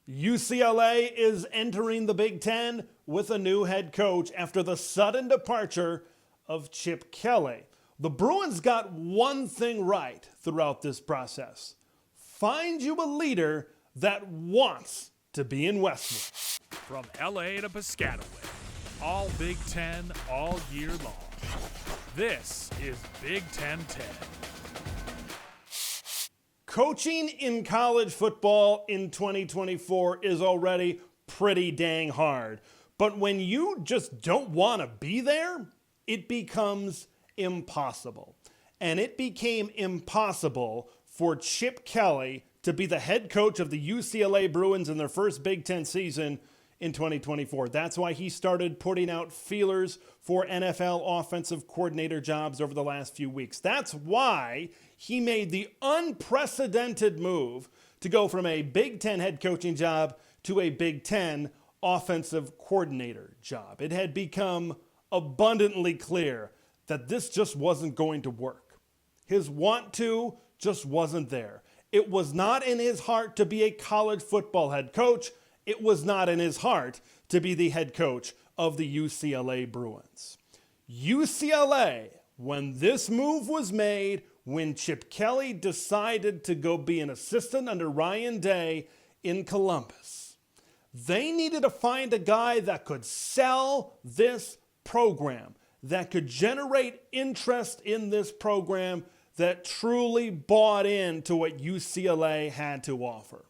UCLA is entering the Big Ten with a new head coach after the sudden departure of Chip Kelly. The Bruins got one thing right throughout this process. Find you a leader that wants to be in Westwood. From LA to Piscataway, all Big Ten all year long. This is Big Ten 10. Coaching in college football in 2024 is already pretty dang hard. But when you just don't want to be there, it becomes impossible. And it became impossible for Chip Kelly to be the head coach of the UCLA Bruins in their first Big Ten season in 2024. That's why he started putting out feelers for NFL offensive coordinator jobs over the last few weeks. That's why he made the unprecedented move to go from a Big Ten head coaching job to a Big Ten offensive coordinator job. It had become abundantly clear that this just wasn't going to work. His want to just wasn't there. It was not in his heart to be a college football head coach. It was not in his heart to be the head coach of the UCLA Bruins. UCLA, when this move was made, when Chip Kelly decided to go be an assistant under Ryan Day in Columbus, they needed to find a guy that could sell this program, that could generate interest in this program, that truly bought into what UCLA had to offer.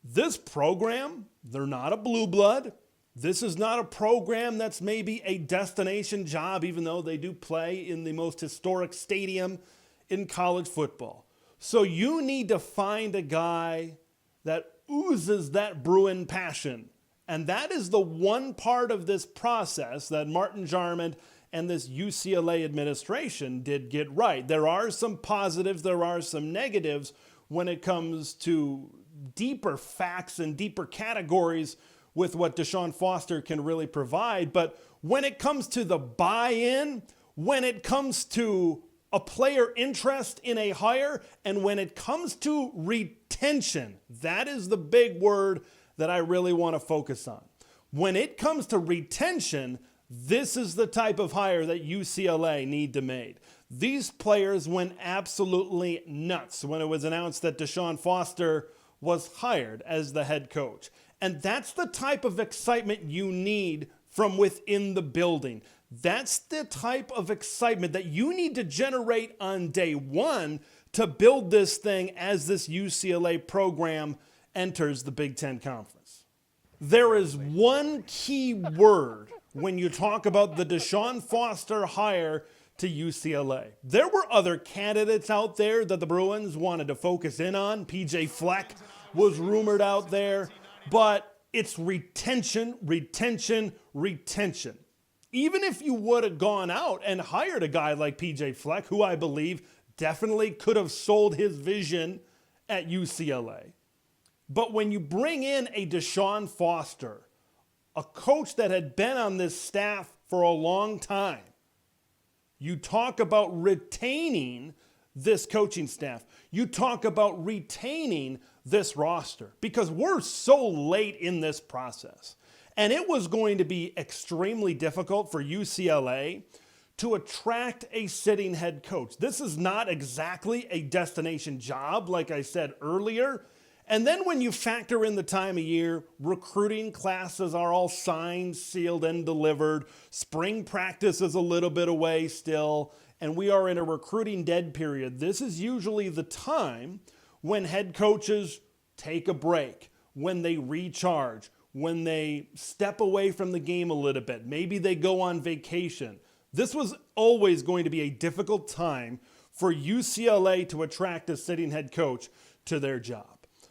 This program, they're not a blue blood. This is not a program that's maybe a destination job, even though they do play in the most historic stadium in college football. So you need to find a guy that oozes that Bruin passion. And that is the one part of this process that Martin Jarmond and this UCLA administration did get right. There are some positives, there are some negatives when it comes to deeper facts and deeper categories with what Deshaun Foster can really provide. But when it comes to the buy-in, when it comes to a player interest in a hire, and when it comes to retention, that is the big word that I really want to focus on. When it comes to retention, this is the type of hire that UCLA need to make. These players went absolutely nuts when it was announced that Deshaun Foster was hired as the head coach. And that's the type of excitement you need from within the building. That's the type of excitement that you need to generate on day one to build this thing as this UCLA program enters the Big Ten Conference. There is one key word when you talk about the Deshaun Foster hire to UCLA. There were other candidates out there that the Bruins wanted to focus in on. PJ Fleck was rumored out there, but it's retention, retention, retention. Even if you would have gone out and hired a guy like PJ Fleck, who I believe definitely could have sold his vision at UCLA. But when you bring in a Deshaun Foster, a coach that had been on this staff for a long time, you talk about retaining this coaching staff. You talk about retaining this roster because we're so late in this process. And it was going to be extremely difficult for UCLA to attract a sitting head coach. This is not exactly a destination job, like I said earlier. And then when you factor in the time of year, recruiting classes are all signed, sealed, and delivered. Spring practice is a little bit away still, and we are in a recruiting dead period. This is usually the time when head coaches take a break, when they recharge, when they step away from the game a little bit. Maybe they go on vacation. This was always going to be a difficult time for UCLA to attract a sitting head coach to their job.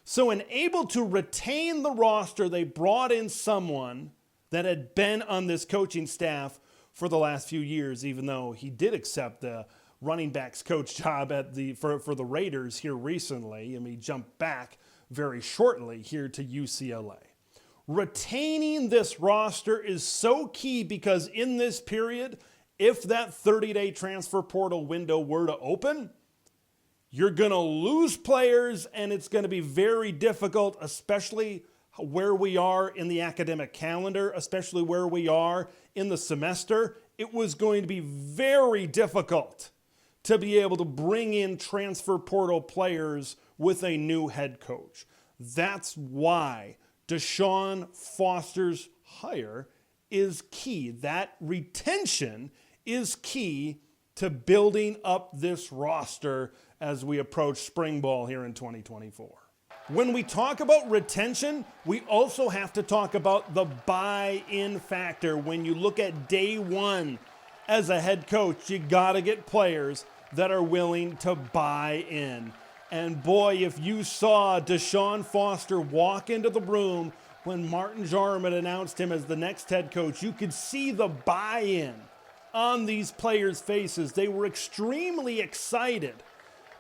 So in able to retain the roster, they brought in someone that had been on this coaching staff for the last few years, even though he did accept the running backs coach job for the Raiders here recently, and he jumped back very shortly here to UCLA. Retaining this roster is so key because in this period, if that 30-day transfer portal window were to open, you're going to lose players, and it's going to be very difficult, especially where we are in the academic calendar, especially where we are in the semester, it was going to be very difficult to be able to bring in transfer portal players with a new head coach. That's why Deshaun Foster's hire is key. That retention is key to building up this roster as we approach spring ball here in 2024. When we talk about retention, we also have to talk about the buy-in factor. When you look at day one as a head coach, you got to get players that are willing to buy in. And boy, if you saw Deshaun Foster walk into the room when Martin Jarman announced him as the next head coach, you could see the buy-in on these players' faces. They were extremely excited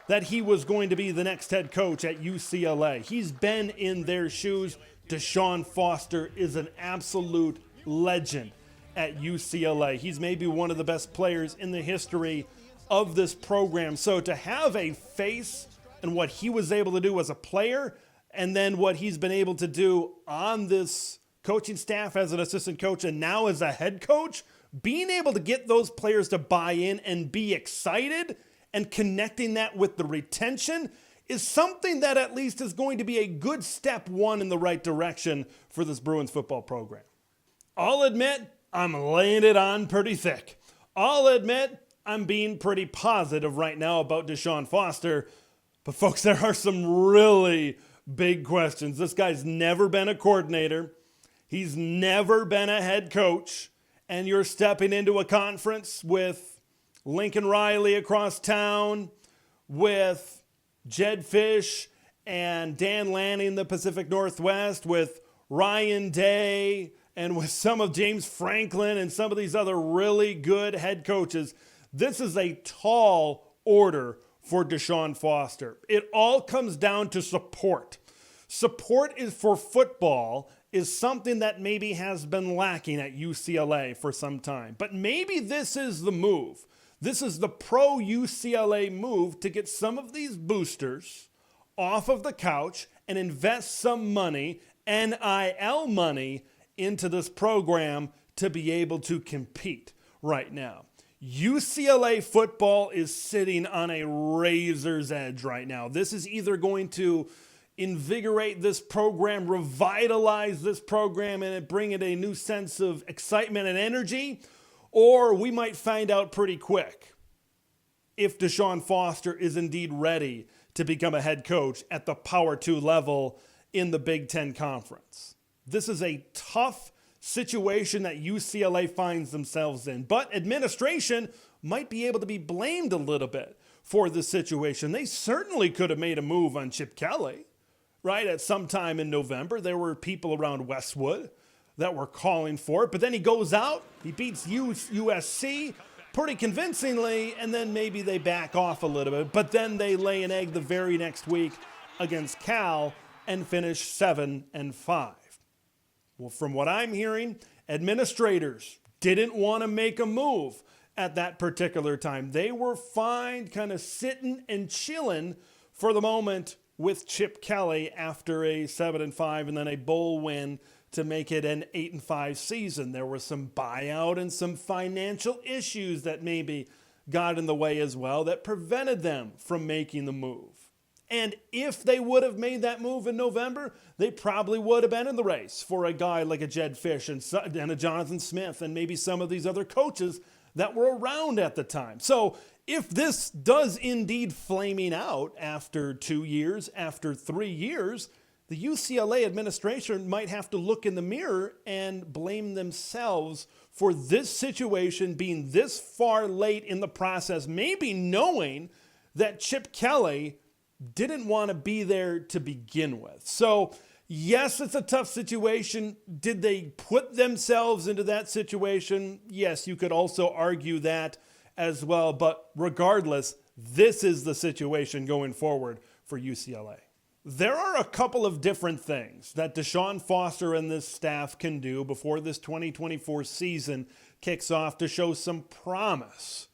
that he was going to be the next head coach at UCLA. He's been in their shoes. Deshaun Foster is an absolute legend at UCLA. He's maybe one of the best players in the history of this program. So to have a face and what he was able to do as a player, and then what he's been able to do on this coaching staff as an assistant coach and now as a head coach, being able to get those players to buy in and be excited and connecting that with the retention is something that at least is going to be a good step one in the right direction for this Bruins football program. I'll admit I'm laying it on pretty thick. I'll admit I'm being pretty positive right now about Deshaun Foster. But folks, there are some really big questions. This guy's never been a coordinator. He's never been a head coach. And you're stepping into a conference with Lincoln Riley across town, with Jed Fish and Dan Lanning in the Pacific Northwest, with Ryan Day, and with some of James Franklin and some of these other really good head coaches. This is a tall order for Deshaun Foster. It all comes down to support. Support is for football is something that maybe has been lacking at UCLA for some time. But maybe this is the move. This is the pro-UCLA move to get some of these boosters off of the couch and invest some money, NIL money, into this program to be able to compete right now. UCLA football is sitting on a razor's edge right now. This is either going to invigorate this program, revitalize this program, and bring it a new sense of excitement and energy, or we might find out pretty quick if Deshaun Foster is indeed ready to become a head coach at the Power 2 level in the Big Ten Conference. This is a tough situation that UCLA finds themselves in, but administration might be able to be blamed a little bit for this situation. They certainly could have made a move on Chip Kelly, right? At some time in November, there were people around Westwood that were calling for it, but then he goes out, he beats USC pretty convincingly, and then maybe they back off a little bit, but then they lay an egg the very next week against Cal and finish 7-5. Well, from what I'm hearing, administrators didn't want to make a move at that particular time. They were fine kind of sitting and chilling for the moment with Chip Kelly after a 7-5 and then a bowl win to make it an 8-5 season. There was some buyout and some financial issues that maybe got in the way as well that prevented them from making the move. And if they would have made that move in November, they probably would have been in the race for a guy like a Jed Fish and a Jonathan Smith and maybe some of these other coaches that were around at the time. So if this does indeed flaming out after 2 years, after 3 years, the UCLA administration might have to look in the mirror and blame themselves for this situation being this far late in the process, maybe knowing that Chip Kelly didn't want to be there to begin with. So, yes, it's a tough situation. Did they put themselves into that situation? Yes, you could also argue that as well. But regardless, this is the situation going forward for UCLA. There are a couple of different things that Deshaun Foster and this staff can do before this 2024 season kicks off to show some promise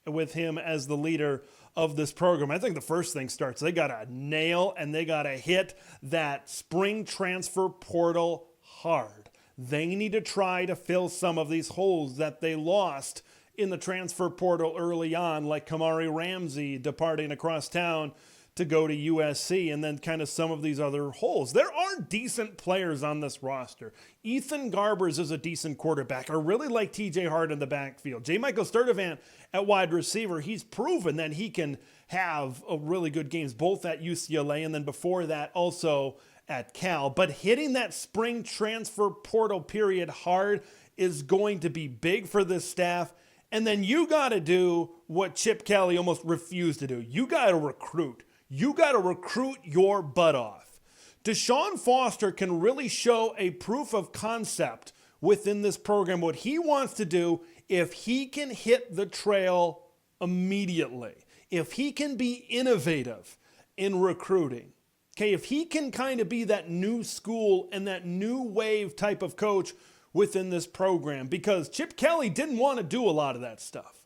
with him as the leader of this program. I think the first thing starts, they got to nail and they got to hit that spring transfer portal hard. They need to try to fill some of these holes that they lost in the transfer portal early on, like Kamari Ramsey departing across town to go to USC, and then kind of some of these other holes. There are decent players on this roster. Ethan Garbers is a decent quarterback. I really like TJ Hart in the backfield. J. Michael Sturdivant at wide receiver. He's proven that he can have a really good games, both at UCLA and then before that also at Cal. But hitting that spring transfer portal period hard is going to be big for this staff. And then you got to do what Chip Kelly almost refused to do. You got to recruit. You got to recruit your butt off. Deshaun Foster can really show a proof of concept within this program, what he wants to do if he can hit the trail immediately, if he can be innovative in recruiting. Okay, if he can kind of be that new school and that new wave type of coach within this program, because Chip Kelly didn't want to do a lot of that stuff.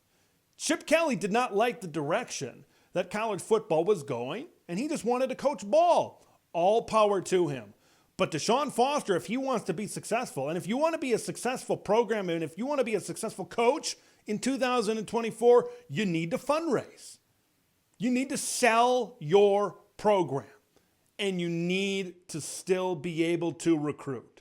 Chip Kelly did not like the direction that college football was going, and he just wanted to coach ball. All power to him. But Deshaun Foster, if he wants to be successful, and if you want to be a successful program, and if you want to be a successful coach in 2024, you need to fundraise. You need to sell your program, and you need to still be able to recruit.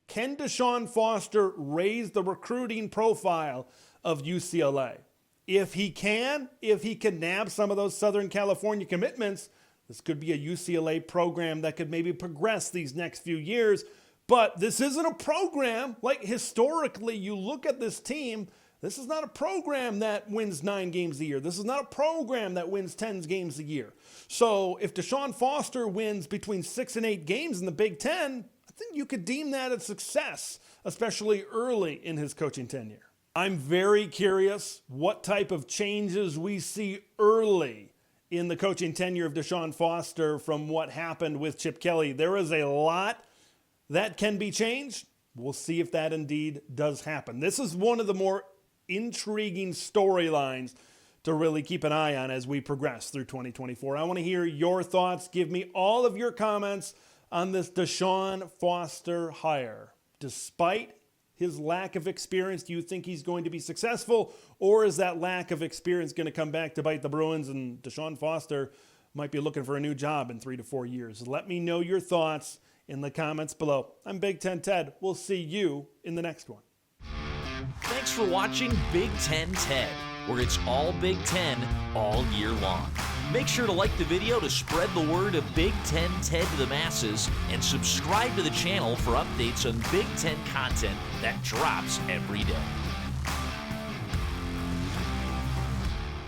Can Deshaun Foster raise the recruiting profile of UCLA? If he can nab some of those Southern California commitments, this could be a UCLA program that could maybe progress these next few years. But this isn't a program, like historically you look at this team, this is not a program that wins 9 games a year. This is not a program that wins 10 games a year. So if Deshaun Foster wins between 6 and 8 games in the Big Ten, I think you could deem that a success, especially early in his coaching tenure. I'm very curious what type of changes we see early in the coaching tenure of Deshaun Foster from what happened with Chip Kelly. There is a lot that can be changed. We'll see if that indeed does happen. This is one of the more intriguing storylines to really keep an eye on as we progress through 2024. I want to hear your thoughts. Give me all of your comments on this Deshaun Foster hire. Despite his lack of experience, do you think he's going to be successful? Or is that lack of experience going to come back to bite the Bruins and Deshaun Foster might be looking for a new job in 3 to 4 years? Let me know your thoughts in the comments below. I'm Big Ten Ted. We'll see you in the next one. Thanks for watching Big Ten Ted, where it's all Big Ten all year long. Make sure to like the video to spread the word of Big Ten Ted to the masses, and subscribe to the channel for updates on Big Ten content that drops every day.